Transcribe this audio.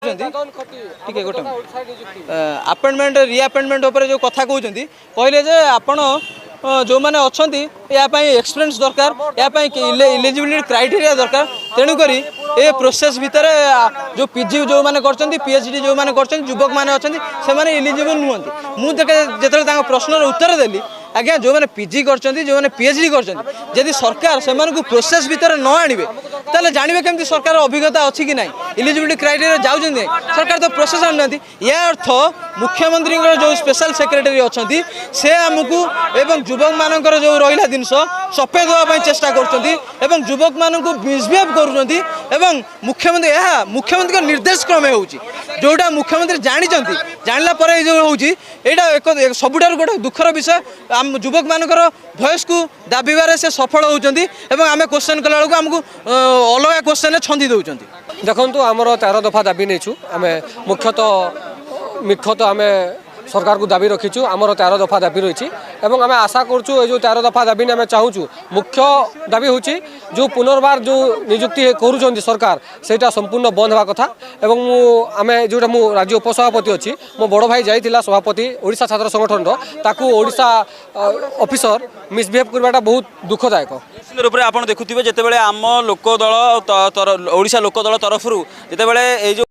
ठीक गोटे appointment reappointment उपर जो कथा कहते कहले जे आपण जो मैंने अच्छा एक्सपीरियंस दरकार इलिजिबिलिटी क्राइटेरिया दरकार तेणुक ये प्रोसेस भितर जो पीजी जो मैंने पीएचडी जो मैंने युवक मैंने अच्छा से इलिजिबल नुहति मुझे प्रश्न उत्तर देली आज्ञा जो मैंने पीजी कर जो मैंने पीएचडी कर सरकार से प्रोसेस भितर न आणवे ताले जानवे केमती सरकार अभिज्ञता अच्छी कि ना इलिजिबिलिटी क्राइटेरिया जाऊँगी सरकार तो प्रोसेस आना या अर्थ मुख्यमंत्री जो स्पेशल सेक्रेटरी अच्छा से आमको एवं युवक मानकर जो रहा जिनस सफेद होगापी चेष्टा कर युवक मान मिसबिहेव कर मुख्यमंत्री निर्देश क्रमे हो जोटा मुख्यमंत्री जानते जानला जो होटा सबुठार गोटे दुखर विषय युवक मानकर भयस को दाबिबार से सफल होती आम क्वेश्चन कला बेलू आमको अलग क्वेश्चन छंदी दौरान देखो आमर 13 दफा दाबी नहीं आम मुख्यतः आम सरकार को दाबी रखीचु आमर 13 दफा दाबी रही आम आशा करूँ जो 13 दफा दाबी आम चाहूँ मुख्य दाबी हूँ जो पुनर्बार जो नियुक्ति कर सरकार सेटा संपूर्ण बंद हवा कथा आम जोटा मु राज्य उपसभापति अच्छी मो बड़ भाई जाइला सभापति ओडिशा छात्र संगठन ताकू ओडिशा ऑफिसर मिसबिहेव करवाटा बहुत दुखदायक निश्चित रूप से आप देखुए जिते आम लोकदल ओडिशा लोकदल तरफ जो